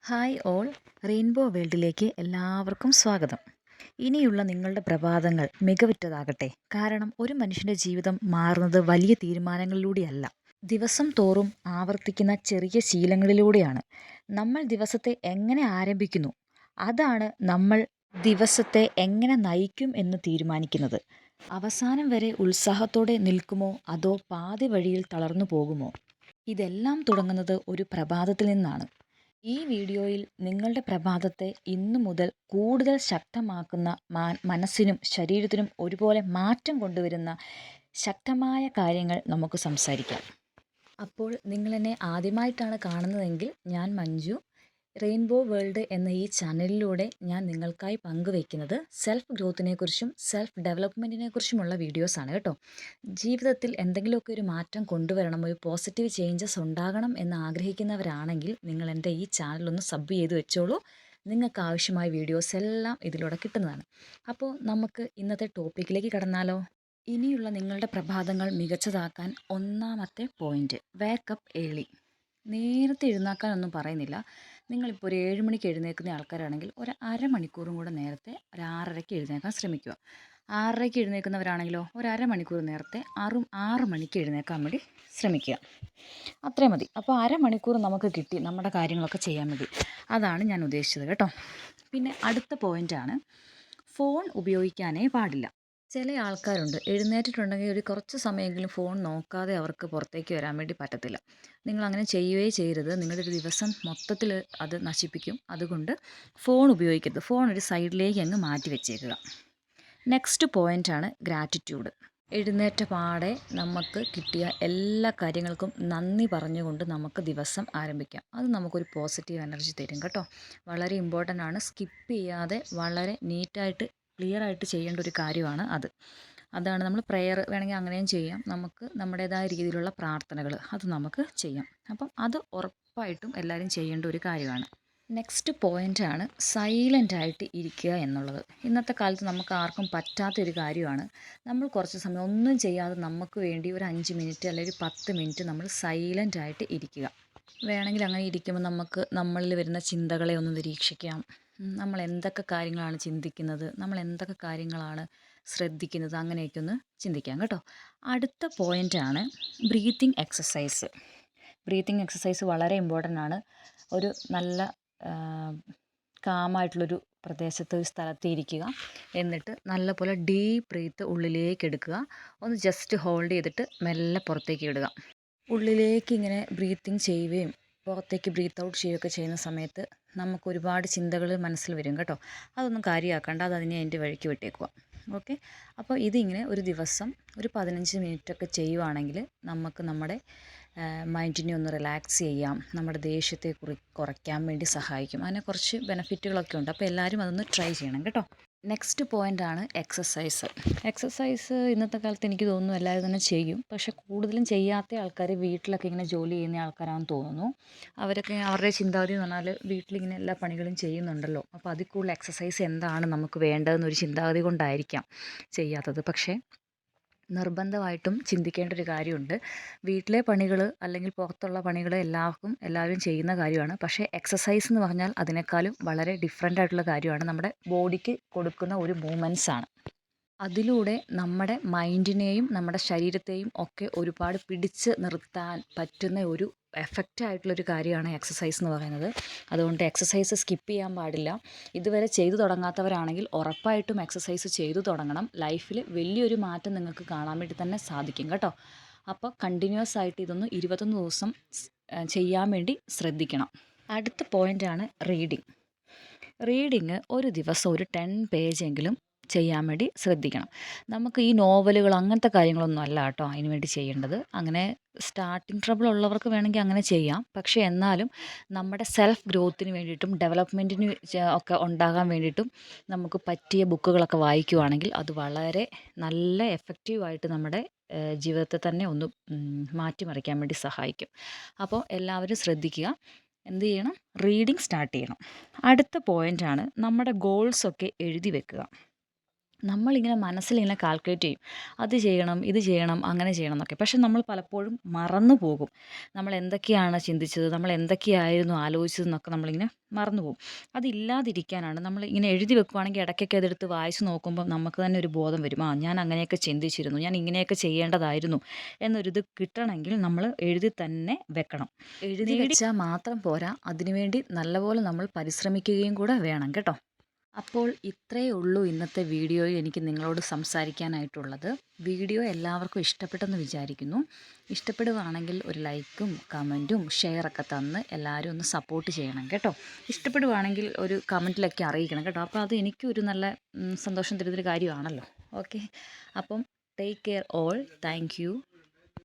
Hi all, rainbow വേൾഡിലേക്ക് എല്ലാവർക്കും സ്വാഗതം. ഇനിയുള്ള നിങ്ങളുടെ പ്രഭാതങ്ങൾ മികവുറ്റതാകട്ടെ. കാരണം ഒരു മനുഷ്യൻ്റെ ജീവിതം മാറുന്നത് വലിയ തീരുമാനങ്ങളിലൂടെയല്ല, ദിവസം തോറും ആവർത്തിക്കുന്ന ചെറിയ ശീലങ്ങളിലൂടെയാണ്. നമ്മൾ ദിവസത്തെ എങ്ങനെ ആരംഭിക്കുന്നു, അതാണ് നമ്മൾ ദിവസത്തെ എങ്ങനെ നയിക്കും എന്ന് തീരുമാനിക്കുന്നത്. അവസാനം വരെ ഉത്സാഹത്തോടെ നിൽക്കുമോ അതോ പാതി വഴിയിൽ തളർന്നു പോകുമോ? ഇതെല്ലാം തുടങ്ങുന്നത് ഒരു പ്രഭാതത്തിൽ നിന്നാണ്. ഈ വീഡിയോയിൽ നിങ്ങളുടെ പ്രഭാതത്തെ ഇന്നു മുതൽ കൂടുതൽ ശക്തമാക്കുന്ന, മനസ്സിനും ശരീരത്തിനും ഒരുപോലെ മാറ്റം കൊണ്ടുവരുന്ന ശക്തമായ കാര്യങ്ങൾ നമുക്ക് സംസാരിക്കാം. അപ്പോൾ നിങ്ങളെന്നെ ആദ്യമായിട്ടാണ് കാണുന്നതെങ്കിൽ ഞാൻ മഞ്ജു. റെയിൻബോ വേൾഡ് എന്ന ഈ ചാനലിലൂടെ ഞാൻ നിങ്ങൾക്കായി പങ്കുവയ്ക്കുന്നത് സെൽഫ് ഗ്രോത്തിനെക്കുറിച്ചും സെൽഫ് ഡെവലപ്മെൻറ്റിനെക്കുറിച്ചുമുള്ള വീഡിയോസാണ് കേട്ടോ. ജീവിതത്തിൽ എന്തെങ്കിലുമൊക്കെ ഒരു മാറ്റം കൊണ്ടുവരണം, ഒരു പോസിറ്റീവ് ചേഞ്ചസ് ഉണ്ടാകണം എന്ന് ആഗ്രഹിക്കുന്നവരാണെങ്കിൽ നിങ്ങൾ എൻ്റെ ഈ ചാനലൊന്ന് സബ് ചെയ്ത് വെച്ചോളൂ. നിങ്ങൾക്ക് ആവശ്യമായ വീഡിയോസ് എല്ലാം ഇതിലൂടെ കിട്ടുന്നതാണ്. അപ്പോൾ നമുക്ക് ഇന്നത്തെ ടോപ്പിക്കിലേക്ക് കടന്നാലോ? ഇനിയുള്ള നിങ്ങളുടെ പ്രഭാതങ്ങൾ മികച്ചതാക്കാൻ ഒന്നാമത്തെ പോയിന്റ്, വേക്കപ്പ് ഏർലി. നേരത്തെ എഴുന്നേൽക്കാനൊന്നും പറയുന്നില്ല. നിങ്ങളിപ്പോൾ ഒരു 7 മണിക്ക് എഴുന്നേൽക്കുന്ന ആൾക്കാരാണെങ്കിൽ ഒരു അരമണിക്കൂറും കൂടെ നേരത്തെ ഒരു 6:30-ക്ക് എഴുന്നേൽക്കാൻ ശ്രമിക്കുക. 6:30-ക്ക് എഴുന്നേൽക്കുന്നവരാണെങ്കിലോ ഒരു അരമണിക്കൂർ നേരത്തെ 6 മണിക്ക് എഴുന്നേൽക്കാൻ വേണ്ടി ശ്രമിക്കുക. അത്രയും മതി. അപ്പോൾ അരമണിക്കൂർ നമുക്ക് കിട്ടി നമ്മുടെ കാര്യങ്ങളൊക്കെ ചെയ്യാൻ വേണ്ടി. അതാണ് ഞാൻ ഉദ്ദേശിച്ചത് കേട്ടോ. പിന്നെ അടുത്ത പോയിൻ്റാണ്, ഫോൺ ഉപയോഗിക്കാനേ പാടില്ല. ചില ആൾക്കാരുണ്ട്, എഴുന്നേറ്റിട്ടുണ്ടെങ്കിൽ ഒരു കുറച്ച് സമയമെങ്കിലും ഫോൺ നോക്കാതെ അവർക്ക് പുറത്തേക്ക് വരാൻ വേണ്ടി പറ്റത്തില്ല. നിങ്ങളങ്ങനെ ചെയ്യുകയേ ചെയ്യരുത്. നിങ്ങളുടെ ഒരു ദിവസം മൊത്തത്തിൽ അത് നശിപ്പിക്കും. അതുകൊണ്ട് ഫോൺ ഉപയോഗിക്കരുത്. ഫോൺ ഒരു സൈഡിലേക്ക് അങ്ങ് മാറ്റി വെച്ചേക്കുക. നെക്സ്റ്റ് പോയിൻ്റാണ് ഗ്രാറ്റിറ്റ്യൂഡ്. എഴുന്നേറ്റ പാടെ നമുക്ക് കിട്ടിയ എല്ലാ കാര്യങ്ങൾക്കും നന്ദി പറഞ്ഞുകൊണ്ട് നമുക്ക് ദിവസം ആരംഭിക്കാം. അത് നമുക്കൊരു പോസിറ്റീവ് എനർജി തരും കേട്ടോ. വളരെ ഇമ്പോർട്ടൻ്റ് ആണ്. സ്കിപ്പ് ചെയ്യാതെ വളരെ നീറ്റായിട്ട് ക്ലിയറായിട്ട് ചെയ്യേണ്ട ഒരു കാര്യമാണ് അത്. അതാണ് നമ്മൾ പ്രെയർ വേണമെങ്കിൽ അങ്ങനെയും ചെയ്യാം. നമുക്ക് നമ്മുടേതായ രീതിയിലുള്ള പ്രാർത്ഥനകൾ അത് നമുക്ക് ചെയ്യാം. അപ്പം അത് ഉറപ്പായിട്ടും എല്ലാവരും ചെയ്യേണ്ട ഒരു കാര്യമാണ്. നെക്സ്റ്റ് പോയിൻ്റാണ് സൈലൻ്റായിട്ട് ഇരിക്കുക എന്നുള്ളത്. ഇന്നത്തെ കാലത്ത് നമുക്ക് ആർക്കും പറ്റാത്തൊരു കാര്യമാണ്. നമ്മൾ കുറച്ച് സമയം ഒന്നും ചെയ്യാതെ നമുക്ക് വേണ്ടി ഒരു 5 മിനിറ്റ് അല്ലെങ്കിൽ ഒരു 10 മിനിറ്റ് നമ്മൾ സൈലൻ്റായിട്ട് ഇരിക്കുക. വേണമെങ്കിൽ അങ്ങനെ ഇരിക്കുമ്പോൾ നമുക്ക് നമ്മളിൽ വരുന്ന ചിന്തകളെ ഒന്ന് നിരീക്ഷിക്കാം. നമ്മൾ എന്തൊക്കെ കാര്യങ്ങളാണ് ചിന്തിക്കുന്നത്, നമ്മൾ എന്തൊക്കെ കാര്യങ്ങളാണ് ശ്രദ്ധിക്കുന്നത്, അങ്ങനെയൊക്കെ ഒന്ന് ചിന്തിക്കാം കേട്ടോ. അടുത്ത പോയിൻ്റാണ് ബ്രീത്തിങ് എക്സസൈസ്. ബ്രീത്തിങ് എക്സസൈസ് വളരെ ഇമ്പോർട്ടൻ്റ് ആണ്. ഒരു നല്ല കാമായിട്ടുള്ളൊരു പ്രദേശത്ത്, ഒരു സ്ഥലത്ത് ഇരിക്കുക. എന്നിട്ട് നല്ലപോലെ ഡീപ്പ് ബ്രീത്ത് ഉള്ളിലേക്ക് എടുക്കുക. ഒന്ന് ജസ്റ്റ് ഹോൾഡ് ചെയ്തിട്ട് മെല്ലെ പുറത്തേക്ക് വിടുക. ഉള്ളിലേക്ക് ഇങ്ങനെ ബ്രീത്തിങ് ചെയ്യുകയും പുറത്തേക്ക് ബ്രീത്ത് ഔട്ട് ചെയ്യുകയൊക്കെ ചെയ്യുന്ന സമയത്ത് നമുക്ക് ഒരുപാട് ചിന്തകൾ മനസ്സിൽ വരും കേട്ടോ. അതൊന്നും കാര്യമാക്കണ്ട, അത് അതിനെ അതിൻ്റെ വഴിക്ക് വിട്ടേക്കുക. ഓക്കെ. അപ്പോൾ ഇതിങ്ങനെ ഒരു ദിവസം ഒരു 15 മിനിറ്റൊക്കെ ചെയ്യുവാണെങ്കിൽ നമുക്ക് നമ്മുടെ മൈൻഡിനെ ഒന്ന് റിലാക്സ് ചെയ്യാം. നമ്മുടെ ദേഷ്യത്തെ കുറയ്ക്കാൻ വേണ്ടി സഹായിക്കും. അതിനെ കുറച്ച് ബെനിഫിറ്റുകളൊക്കെ ഉണ്ട്. അപ്പോൾ എല്ലാവരും അതൊന്ന് ട്രൈ ചെയ്യണം കേട്ടോ. നെക്സ്റ്റ് പോയിൻ്റാണ് എക്സസൈസ്. എക്സസൈസ് ഇന്നത്തെ കാലത്ത് എനിക്ക് തോന്നുന്നു എല്ലാവരും തന്നെ ചെയ്യും. പക്ഷേ കൂടുതലും ചെയ്യാത്ത ആൾക്കാർ വീട്ടിലൊക്കെ ഇങ്ങനെ ജോലി ചെയ്യുന്ന ആൾക്കാരാണെന്ന് തോന്നുന്നു. അവരൊക്കെ അവരുടെ ചിന്താഗതി എന്ന് പറഞ്ഞാൽ വീട്ടിലിങ്ങനെ എല്ലാ പണികളും ചെയ്യുന്നുണ്ടല്ലോ, അപ്പോൾ അതിൽ കൂടുതൽ എക്സസൈസ് എന്താണ് നമുക്ക് വേണ്ടതെന്നൊരു ചിന്താഗതി കൊണ്ടായിരിക്കാം ചെയ്യാത്തത്. പക്ഷേ നിർബന്ധമായിട്ടും ചിന്തിക്കേണ്ട ഒരു കാര്യമുണ്ട്. വീട്ടിലെ പണികൾ അല്ലെങ്കിൽ പുറത്തുള്ള പണികൾ എല്ലാവരും ചെയ്യുന്ന കാര്യമാണ്. പക്ഷേ എക്സസൈസ് എന്ന് പറഞ്ഞാൽ അതിനേക്കാളും വളരെ ഡിഫറൻ്റ് ആയിട്ടുള്ള കാര്യമാണ്. നമ്മുടെ ബോഡിക്ക് കൊടുക്കുന്ന ഒരു മൂവ്മെൻറ്റ്സ് ആണ്. അതിലൂടെ നമ്മുടെ മൈൻഡിനെയും നമ്മുടെ ശരീരത്തെയും ഒക്കെ ഒരുപാട് പിടിച്ച് നിർത്താൻ പറ്റുന്ന ഒരു എഫക്റ്റായിട്ടുള്ളൊരു കാര്യമാണ് എക്സസൈസ് എന്ന് പറയുന്നത്. അതുകൊണ്ട് എക്സസൈസ് സ്കിപ്പ് ചെയ്യാൻ പാടില്ല. ഇതുവരെ ചെയ്തു തുടങ്ങാത്തവരാണെങ്കിൽ ഉറപ്പായിട്ടും എക്സസൈസ് ചെയ്തു തുടങ്ങണം. ലൈഫിൽ വലിയൊരു മാറ്റം നിങ്ങൾക്ക് കാണാൻ വേണ്ടി തന്നെ സാധിക്കും കേട്ടോ. അപ്പോൾ കണ്ടിന്യൂസ് ആയിട്ട് ഇതൊന്ന് 21 ദിവസം ചെയ്യാൻ വേണ്ടി ശ്രദ്ധിക്കണം. അടുത്ത പോയിൻ്റാണ് റീഡിങ്. റീഡിങ് ഒരു ദിവസം ഒരു 10 പേജെങ്കിലും ചെയ്യാൻ വേണ്ടി ശ്രദ്ധിക്കണം. നമുക്ക് ഈ നോവലുകൾ അങ്ങനത്തെ കാര്യങ്ങളൊന്നും അല്ല കേട്ടോ അതിന് വേണ്ടി ചെയ്യേണ്ടത്. അങ്ങനെ സ്റ്റാർട്ടിങ് ട്രബിൾ ഉള്ളവർക്ക് വേണമെങ്കിൽ അങ്ങനെ ചെയ്യാം. പക്ഷേ എന്നാലും നമ്മുടെ സെൽഫ് ഗ്രോത്തിന് വേണ്ടിയിട്ടും ഡെവലപ്മെൻറ്റിന് ഒക്കെ ഉണ്ടാകാൻ വേണ്ടിയിട്ടും നമുക്ക് പറ്റിയ ബുക്കുകളൊക്കെ വായിക്കുവാണെങ്കിൽ അത് വളരെ നല്ല എഫക്റ്റീവായിട്ട് നമ്മുടെ ജീവിതത്തെ തന്നെ ഒന്ന് മാറ്റിമറിക്കാൻ വേണ്ടി സഹായിക്കും. അപ്പോൾ എല്ലാവരും ശ്രദ്ധിക്കുക. എന്ത് ചെയ്യണം? റീഡിങ് സ്റ്റാർട്ട് ചെയ്യണം. അടുത്ത പോയിൻ്റാണ് നമ്മുടെ ഗോൾസൊക്കെ എഴുതി വെക്കുക. നമ്മളിങ്ങനെ മനസ്സിലിങ്ങനെ കാൽക്കുലേറ്റ് ചെയ്യും. അത് ചെയ്യണം, ഇത് ചെയ്യണം, അങ്ങനെ ചെയ്യണം എന്നൊക്കെ. പക്ഷെ നമ്മൾ പലപ്പോഴും മറന്നു പോകും. നമ്മൾ എന്തൊക്കെയാണ് ചിന്തിച്ചത്, നമ്മൾ എന്തൊക്കെയായിരുന്നു ആലോചിച്ചതെന്നൊക്കെ നമ്മളിങ്ങനെ മറന്നു പോകും. അതില്ലാതിരിക്കാനാണ് നമ്മൾ ഇങ്ങനെ എഴുതി വെക്കുവാണെങ്കിൽ ഇടയ്ക്കൊക്കെ അതെടുത്ത് വായിച്ച് നോക്കുമ്പോൾ നമുക്ക് തന്നെ ഒരു ബോധം വരും. ഞാൻ അങ്ങനെയൊക്കെ ചിന്തിച്ചിരുന്നു. ഞാൻ ഇങ്ങനെയൊക്കെ ചെയ്യേണ്ടതായിരുന്നു എന്നൊരിത് കിട്ടണമെങ്കിൽ നമ്മൾ എഴുതി തന്നെ വെക്കണം. എഴുതി വെച്ചാൽ മാത്രം പോരാ. അതിനുവേണ്ടി നല്ലപോലെ നമ്മൾ പരിശ്രമിക്കുകയും കൂടെ വേണം കേട്ടോ. അപ്പോൾ ഇത്രയേ ഉള്ളൂ ഇന്നത്തെ വീഡിയോയിൽ എനിക്ക് നിങ്ങളോട് സംസാരിക്കാനായിട്ടുള്ളത്. വീഡിയോ എല്ലാവർക്കും ഇഷ്ടപ്പെട്ടെന്ന് വിചാരിക്കുന്നു. ഇഷ്ടപ്പെടുകയാണെങ്കിൽ ഒരു ലൈക്കും കമൻറ്റും ഷെയറൊക്കെ തന്ന് എല്ലാവരും ഒന്ന് സപ്പോർട്ട് ചെയ്യണം കേട്ടോ. ഇഷ്ടപ്പെടുകയാണെങ്കിൽ ഒരു കമൻറ്റിലൊക്കെ അറിയിക്കണം കേട്ടോ. അപ്പോൾ അത് എനിക്കൊരു നല്ല സന്തോഷം തരുന്നൊരു കാര്യമാണല്ലോ. ഓക്കെ, അപ്പം take care all. Thank you.